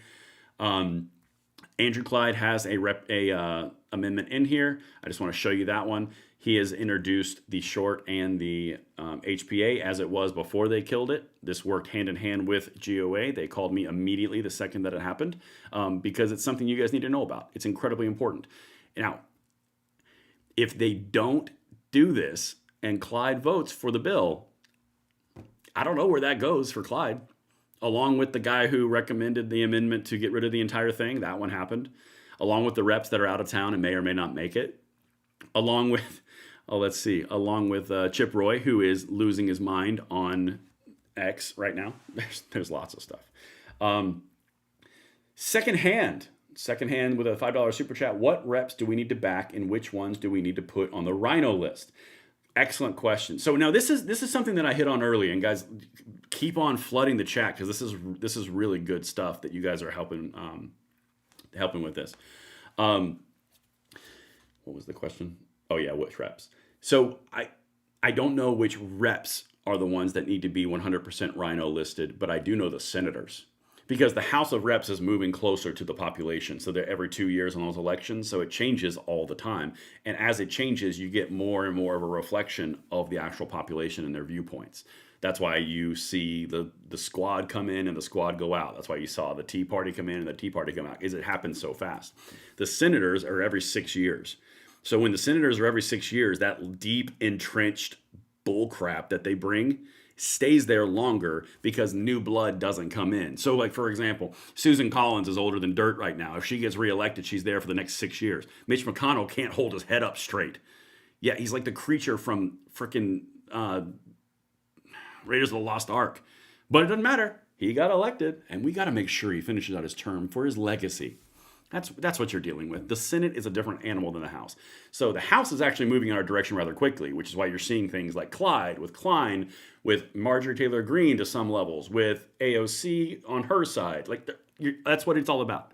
Andrew Clyde has a amendment in here. I just want to show you that one. He has introduced the short and the HPA as it was before they killed it. This worked hand in hand with GOA. They called me immediately the second that it happened because it's something you guys need to know about. It's incredibly important. Now, if they don't do this and Clyde votes for the bill, I don't know where that goes for Clyde. Along with the guy who recommended the amendment to get rid of the entire thing, that one happened. Along with the reps that are out of town and may or may not make it. Along with, Chip Roy, who is losing his mind on X right now. There's lots of stuff. Secondhand with a $5 super chat. What reps do we need to back and which ones do we need to put on the Rhino list? Excellent question. So now this is something that I hit on early, and guys, keep on flooding the chat because this is really good stuff that you guys are helping with this. What was the question? Oh yeah, which reps? So I don't know which reps are the ones that need to be 100% Rhino listed, but I do know the senators. Because the House of Reps is moving closer to the population. So they're every 2 years on those elections. So it changes all the time. And as it changes, you get more and more of a reflection of the actual population and their viewpoints. That's why you see the squad come in and the squad go out. That's why you saw the Tea Party come in and the Tea Party come out, is it happens so fast. The senators are every 6 years. So when the senators are every 6 years, that deep entrenched bull crap that they bring stays there longer because new blood doesn't come in. So like, for example, Susan Collins is older than dirt right now. If she gets reelected, she's there for the next 6 years. Mitch McConnell can't hold his head up straight. Yeah, he's like the creature from freaking Raiders of the Lost Ark. But it doesn't matter. He got elected, and we got to make sure he finishes out his term for his legacy. That's what you're dealing with. The Senate is a different animal than the House. So the House is actually moving in our direction rather quickly, which is why you're seeing things like Clyde, with Klein, with Marjorie Taylor Greene to some levels, with AOC on her side. Like that's what it's all about.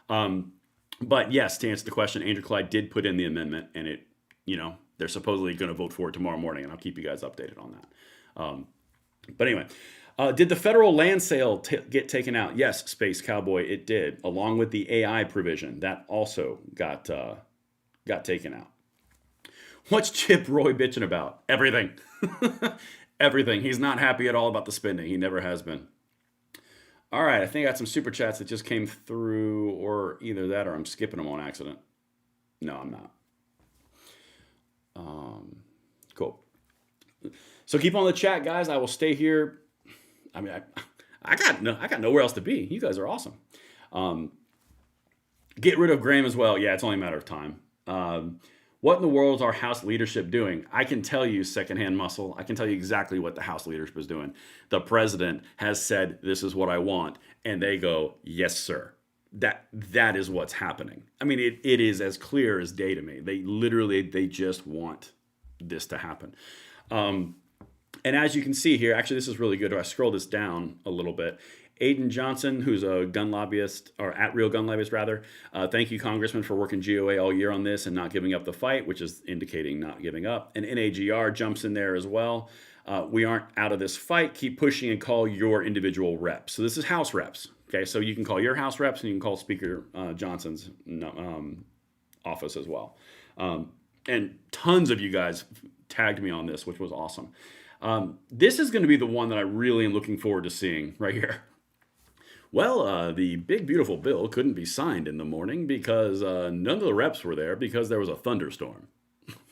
But yes, to answer the question, Andrew Clyde did put in the amendment, and they're supposedly going to vote for it tomorrow morning, and I'll keep you guys updated on that. But anyway. Did the federal land sale get taken out? Yes, Space Cowboy, it did, along with the AI provision. That also got taken out. What's Chip Roy bitching about? Everything. Everything. He's not happy at all about the spending. He never has been. All right, I think I got some super chats that just came through, or either that or I'm skipping them on accident. No, I'm not. Cool. So keep on the chat, guys. I will stay here. I mean, I got nowhere else to be. You guys are awesome. Get rid of Graham as well. Yeah, it's only a matter of time. What in the world is our House leadership doing? I can tell you, secondhand muscle, I can tell you exactly what the House leadership is doing. The president has said, this is what I want. And they go, yes, sir. That is what's happening. I mean, it is as clear as day to me. They just want this to happen. And as you can see here, actually, this is really good. If I scroll this down a little bit, Aiden Johnson, who's a gun lobbyist, or at Real Gun Lobbyist, rather. Thank you, Congressman, for working GOA all year on this and not giving up the fight, which is indicating not giving up. And NAGR jumps in there as well. We aren't out of this fight. Keep pushing and call your individual reps. So this is House reps. Okay, so you can call your House reps and you can call Speaker Johnson's office as well. And tons of you guys tagged me on this, which was awesome. This is going to be the one that I really am looking forward to seeing right here. Well, the big beautiful bill couldn't be signed in the morning because none of the reps were there because there was a thunderstorm.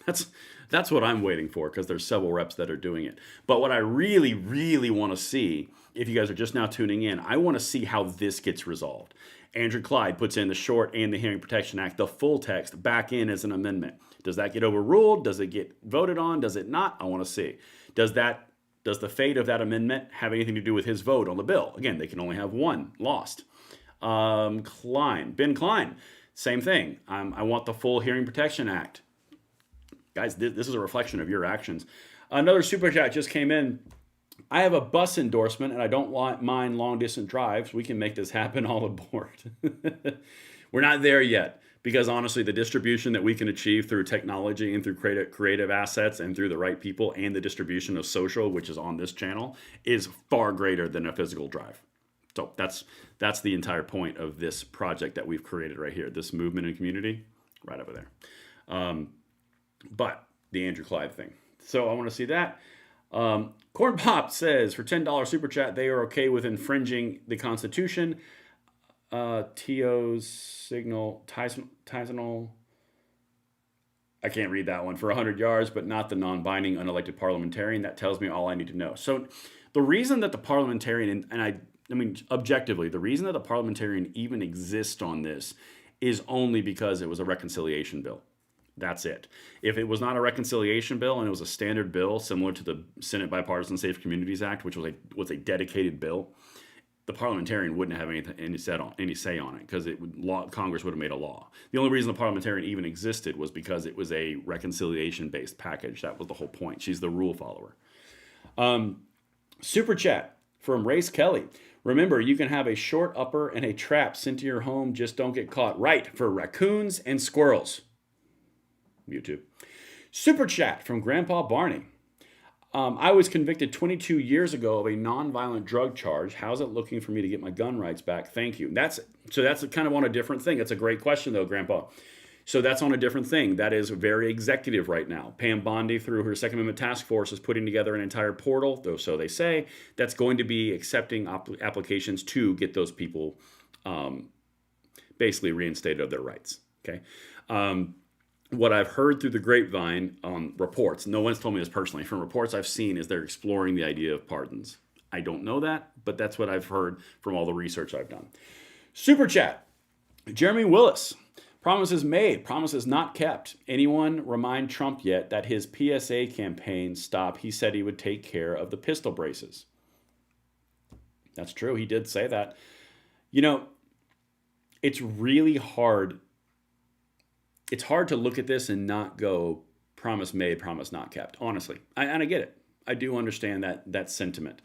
That's that's what I'm waiting for because there's several reps that are doing it. But what I really, really want to see, if you guys are just now tuning in, I want to see how this gets resolved. Andrew Clyde puts in the short and the Hearing Protection Act, the full text, back in as an amendment. Does that get overruled? Does it get voted on? Does it not? I want to see. Does the fate of that amendment have anything to do with his vote on the bill? Again, they can only have one lost. Ben Klein, same thing. I want the full Hearing Protection Act. Guys, this is a reflection of your actions. Another super chat just came in. I have a bus endorsement and I don't mind long distance drives. We can make this happen, all aboard. We're not there yet because honestly, the distribution that we can achieve through technology and through creative assets and through the right people and the distribution of social, which is on this channel, is far greater than a physical drive. So that's the entire point of this project that we've created right here, this movement and community right over there. But the Andrew Clyde thing. So I want to see that. Corn Pop says, for $10 super chat, they are okay with infringing the Constitution. T.O.'s signal, Tysonal. I can't read that one. For 100 yards, but not the non-binding unelected parliamentarian. That tells me all I need to know. So the reason that the parliamentarian, and I mean, objectively, the reason that the parliamentarian even exists on this is only because it was a reconciliation bill. That's it. If it was not a reconciliation bill and it was a standard bill similar to the Senate Bipartisan Safe Communities Act, which was a dedicated bill, the parliamentarian wouldn't have any say on it because Congress would have made a law. The only reason the parliamentarian even existed was because it was a reconciliation-based package. That was the whole point. She's the rule follower. Super chat from Race Kelly. Remember, you can have a short upper and a trap sent to your home. Just don't get caught. Right, for raccoons and squirrels. YouTube. Super chat from Grandpa Barney. I was convicted 22 years ago of a nonviolent drug charge. How's it looking for me to get my gun rights back? Thank you. That's kind of on a different thing. That's a great question though, Grandpa. So that's on a different thing. That is very executive right now. Pam Bondi, through her Second Amendment Task Force, is putting together an entire portal, though so they say, that's going to be accepting applications to get those people basically reinstated of their rights. Okay. What I've heard through the grapevine on reports, no one's told me this personally, from reports I've seen is they're exploring the idea of pardons. I don't know that, but that's what I've heard from all the research I've done. Super chat. Jeremy Willis. Promises made, promises not kept. Anyone remind Trump yet that his PSA campaign stop, he said he would take care of the pistol braces. That's true. He did say that. You know, it's really hard. It's hard to look at this and not go, promise made, promise not kept. Honestly, and I get it. I do understand that sentiment.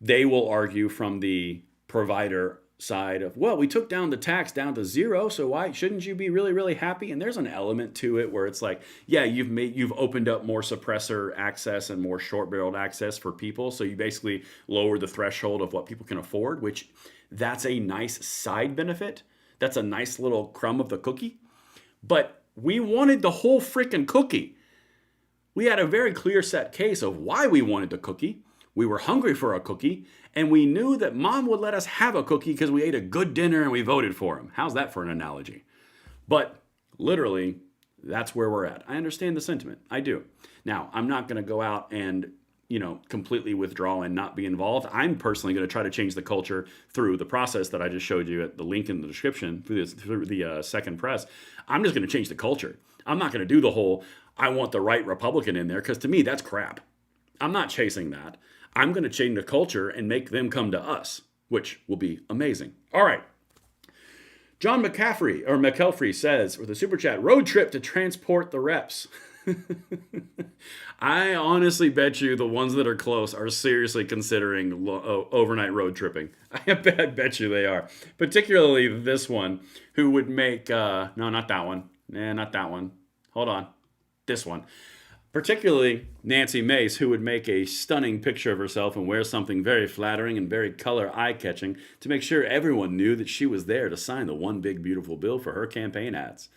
They will argue from the provider side of, well, we took down the tax down to zero, so why shouldn't you be really, really happy? And there's an element to it where it's like, yeah, you've opened up more suppressor access and more short-barreled access for people, so you basically lower the threshold of what people can afford, which that's a nice side benefit. That's a nice little crumb of the cookie. But we wanted the whole freaking cookie. We had a very clear set case of why we wanted the cookie. We were hungry for a cookie, and we knew that Mom would let us have a cookie because we ate a good dinner and we voted for him. How's that for an analogy? But literally, that's where we're at. I understand the sentiment. I do. Now, I'm not going to go out and, completely withdraw and not be involved. I'm personally going to try to change the culture through the process that I just showed you at the link in the description through the second press. I'm just going to change the culture. I'm not going to do the whole, I want the right Republican in there, because to me, that's crap. I'm not chasing that. I'm going to change the culture and make them come to us, which will be amazing. All right. John McElfrey says, with a super chat, road trip to transport the reps. I honestly bet you the ones that are close are seriously considering overnight road tripping. I bet you they are. Particularly this one, who would make, no, not that one. Not that one. Hold on. This one. Particularly Nancy Mace, who would make a stunning picture of herself and wear something very flattering and very color eye-catching to make sure everyone knew that she was there to sign the one big beautiful bill for her campaign ads.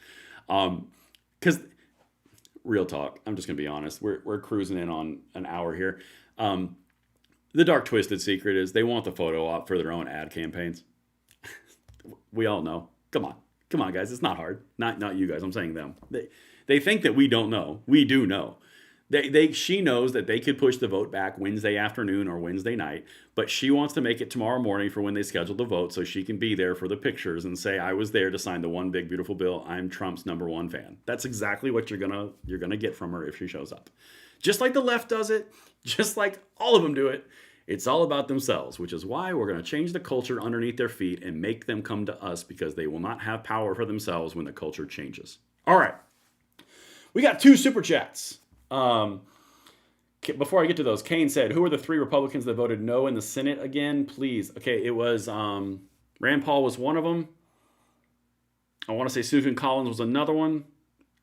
Because, real talk, I'm just going to be honest, we're cruising in on an hour here. The dark twisted secret is they want the photo op for their own ad campaigns. We all know. Come on, guys. It's not hard. Not you guys. I'm saying them. They think that we don't know. We do know. She knows that they could push the vote back Wednesday afternoon or Wednesday night, but she wants to make it tomorrow morning for when they schedule the vote so she can be there for the pictures and say, I was there to sign the one big beautiful bill. I'm Trump's #1 fan. That's exactly what you're gonna get from her if she shows up. Just like the left does it, just like all of them do it. It's all about themselves, which is why we're going to change the culture underneath their feet and make them come to us, because they will not have power for themselves when the culture changes. All right. We got 2 super chats. Before I get to those, Kane said, who are the 3 Republicans that voted no in the Senate again? Please. Okay, it was Rand Paul was one of them. I want to say Susan Collins was another one.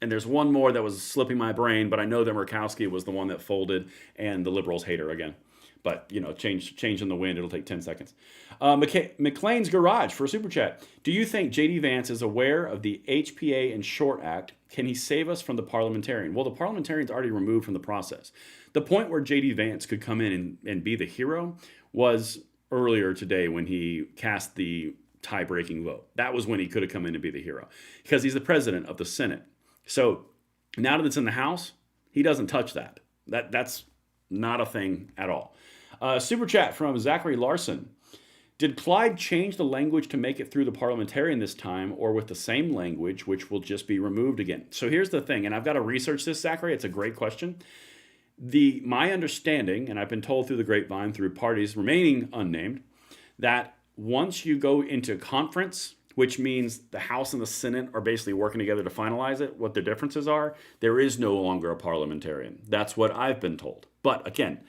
And there's one more that was slipping my brain, but I know that Murkowski was the one that folded, and the liberals hate her again. But, change in the wind, it'll take 10 seconds. McLean's Garage for a super chat. Do you think J.D. Vance is aware of the HPA and Short Act? Can he save us from the parliamentarian? Well, the parliamentarian's already removed from the process. The point where J.D. Vance could come in and be the hero was earlier today when he cast the tie-breaking vote. That was when he could have come in and be the hero, because he's the president of the Senate. So now that it's in the House, he doesn't touch that. That's not a thing at all. Super chat from Zachary Larson. Did Clyde change the language to make it through the parliamentarian this time, or with the same language, which will just be removed again? So here's the thing, and I've got to research this, Zachary. It's a great question. My understanding, and I've been told through the grapevine, through parties remaining unnamed, that once you go into conference, which means the House and the Senate are basically working together to finalize it, what the differences are, there is no longer a parliamentarian. That's what I've been told. But again,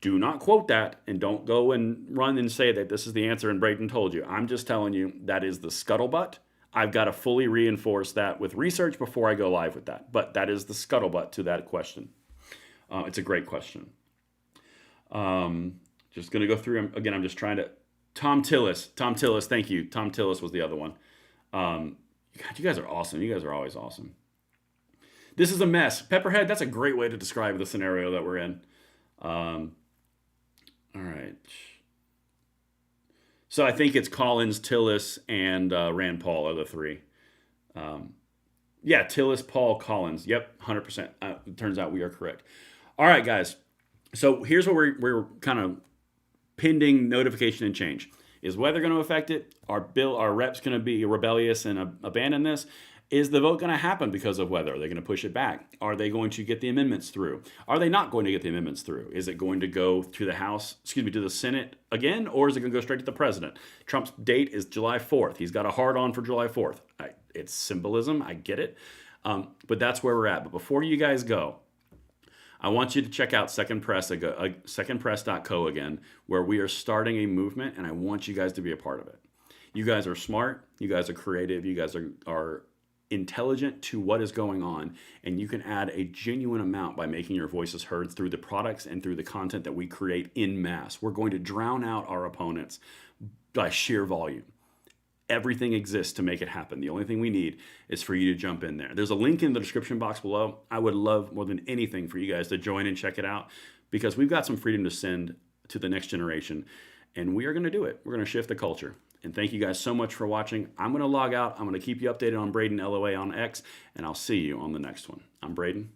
do not quote that, and don't go and run and say that this is the answer and Braden told you. I'm just telling you that is the scuttlebutt. I've got to fully reinforce that with research before I go live with that. But that is the scuttlebutt to that question. It's a great question. Just going to go through them. Again, I'm just trying to... Tom Tillis, thank you. Tom Tillis was the other one. God, you guys are awesome. You guys are always awesome. This is a mess. Pepperhead, that's a great way to describe the scenario that we're in. All right. So I think it's Collins, Tillis, and Rand Paul are the 3. Yeah, Tillis, Paul, Collins. Yep, 100%. It turns out we are correct. All right, guys. So here's what we're kind of pending notification and change. Is weather going to affect it? Our reps going to be rebellious and abandon this? Is the vote going to happen because of weather? Are they going to push it back? Are they going to get the amendments through? Are they not going to get the amendments through? Is it going to go to the Senate again, or is it going to go straight to the president? Trump's date is July 4th. He's got a hard on for July 4th. It's symbolism. I get it. But that's where we're at. But before you guys go, I want you to check out Second Press, secondpress.co again, where we are starting a movement, and I want you guys to be a part of it. You guys are smart. You guys are creative. You guys are intelligent to what is going on, and you can add a genuine amount by making your voices heard through the products and through the content that we create in mass. We're going to drown out our opponents by sheer volume. Everything exists to make it happen. The only thing we need is for you to jump in there. There's a link in the description box below. I would love more than anything for you guys to join and check it out, because we've got some freedom to send to the next generation, and we are going to do it. We're going to shift the culture. And thank you guys so much for watching. I'm going to log out. I'm going to keep you updated on Braden LOA on X, and I'll see you on the next one. I'm Braden.